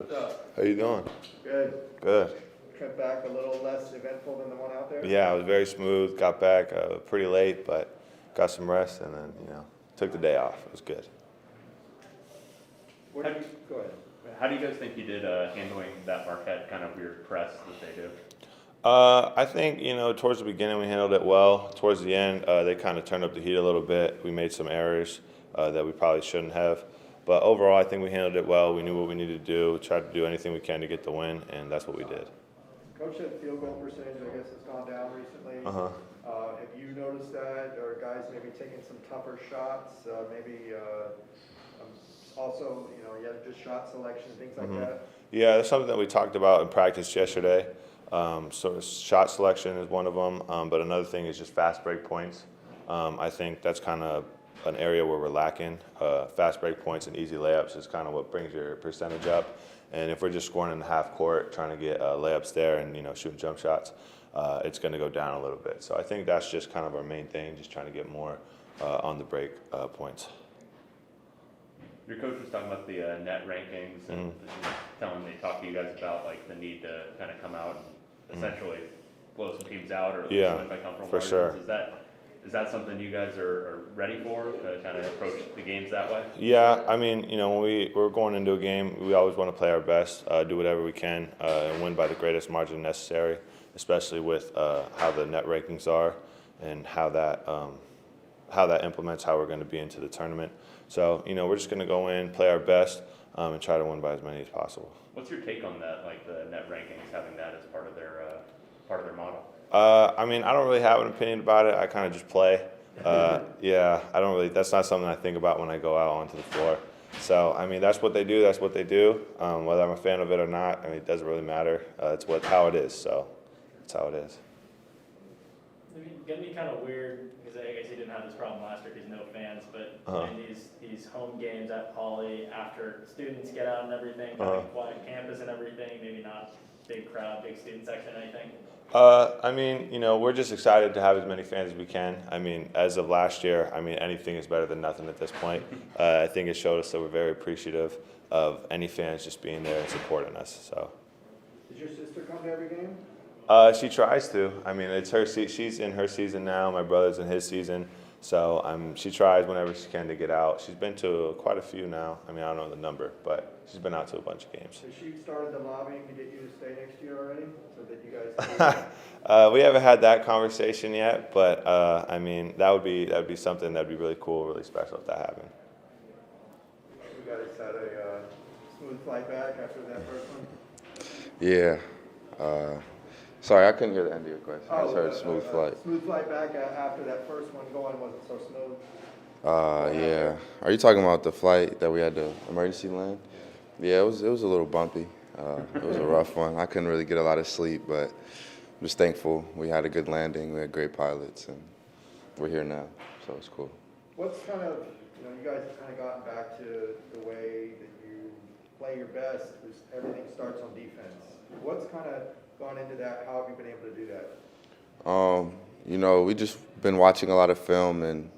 What's up? How you doing? Good. Good. Trip back a little less eventful than the one out there? Yeah, it was very smooth. Got back pretty late, but got some rest and then, took the day off. It was good. Where did you, go ahead. How do you guys think you did handling that Marquette kind of weird press that they do? I think, towards the beginning we handled it well. Towards the end, they kind of turned up the heat a little bit. We made some errors that we probably shouldn't have. But overall, I think we handled it well. We knew what we needed to do. We tried to do anything we can to get the win, and that's what we did. Coach said field goal percentage, I guess, has gone down recently. Uh-huh. Have you noticed that? Or guys maybe taking some tougher shots? Also, you have just shot selection, things like that? Yeah, that's something that we talked about in practice yesterday. So shot selection is one of them, but another thing is just fast break points. I think that's kind of an area where we're lacking. Fast break points and easy layups is kind of what brings your percentage up. And if we're just scoring in the half court, trying to get layups there and shooting jump shots, it's going to go down a little bit. So I think that's just kind of our main thing, just trying to get more on the break points. Your coach was talking about the net rankings and they talked to you guys about like the need to kind of come out and essentially blow some teams out or Yeah, win by comfortable for margins. sure. Is that something you guys are ready for to kind of approach the games that way? Yeah, I mean, when we're going into a game, we always want to play our best, do whatever we can, and win by the greatest margin necessary, especially with how the net rankings are and how that implements how we're going to be into the tournament. So, we're just going to go in, play our best, and try to win by as many as possible. What's your take on that, like the net rankings, having that as part of their model? I mean, I don't really have an opinion about it. I kind of just play. Yeah, I don't really. That's not something I think about when I go out onto the floor. So, I mean, that's what they do. That's what they do. Whether I'm a fan of it or not, I mean, it doesn't really matter. It's how it is. So, that's how it is. It's gonna be kind of weird because I guess he didn't have this problem last year because no fans, but in these home games at Pauley, after students get out and everything, having quiet campus and everything, maybe not big crowd, big student section, anything. I mean, we're just excited to have as many fans as we can. I mean, as of last year, I mean, anything is better than nothing at this point. I think it showed us that we're very appreciative of any fans just being there and supporting us. So. Does your sister come to every game? She tries to. I mean, it's her. She's in her season now. My brother's in his season. So she tries whenever she can to get out. She's been to quite a few now. I mean, I don't know the number, but she's been out to a bunch of games. Has she started the lobbying to get you to stay next year already, so that you guys? We haven't had that conversation yet, but I mean, that'd be something that'd be really cool, really special if that happened. You guys had a smooth flight back after that first one. Yeah. Sorry, I couldn't hear the end of your question. I just heard smooth flight. Smooth flight back after that first one going wasn't so smooth. Yeah. Are you talking about the flight that we had to emergency land? Yeah, it was a little bumpy. It was a rough one. I couldn't really get a lot of sleep, but I'm just thankful we had a good landing. We had great pilots, and we're here now, so it's cool. What's kind of, you guys have kind of gotten back to the way that you play your best, is everything starts on defense. What's kind of gone into that? How have you been able to do that? We just been watching a lot of film and,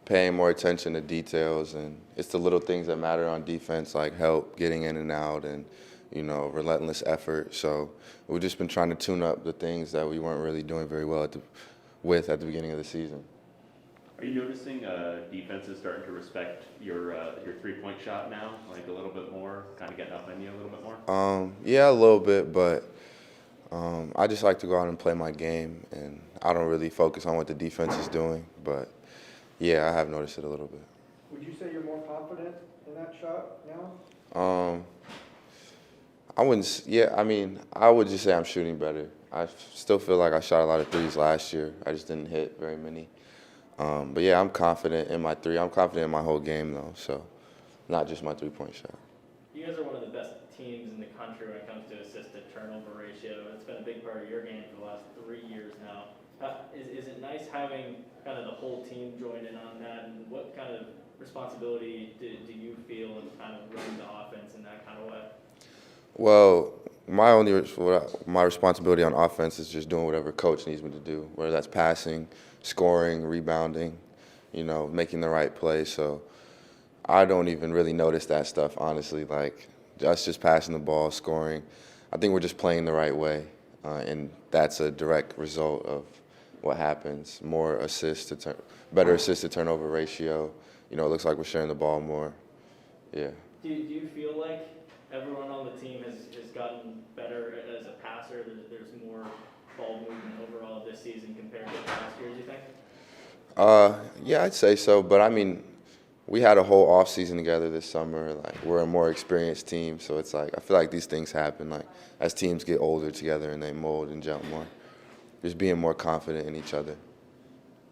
paying more attention to details, and it's the little things that matter on defense, like help, getting in and out, and, relentless effort. So we've just been trying to tune up the things that we weren't really doing very well at the beginning of the season. Are you noticing defenses starting to respect your three-point shot now, like a little bit more, kind of getting up on you a little bit more? Yeah, a little bit, but I just like to go out and play my game, and I don't really focus on what the defense is doing. But yeah, I have noticed it a little bit. Would you say you're more confident in that shot now? I wouldn't. Yeah, I mean, I would just say I'm shooting better. I still feel like I shot a lot of threes last year. I just didn't hit very many. But yeah, I'm confident in my three. I'm confident in my whole game, though, so not just my three-point shot. You guys are one of the best teams in the country when it comes to assist-to-turnover ratio. It's been a big part of your game for the last 3 years now. Is it nice having kind of the whole team join in on that, and what kind of responsibility do you feel in kind of running the offense in that kind of way? Well, my responsibility on offense is just doing whatever coach needs me to do, whether that's passing, scoring, rebounding, making the right play. So I don't even really notice that stuff, honestly. Like, us just passing the ball, scoring. I think we're just playing the right way, and that's a direct result of what happens. More assists better assist to turnover ratio. You know, it looks like we're sharing the ball more. Yeah. Do you feel like everyone on the team has gotten better as a passer? There's more ball movement overall this season compared to last year, do you think? Yeah, I'd say so. But I mean, we had a whole off season together this summer. Like, we're a more experienced team, so it's like I feel like these things happen. Like, as teams get older together and they mold and jump more, just being more confident in each other.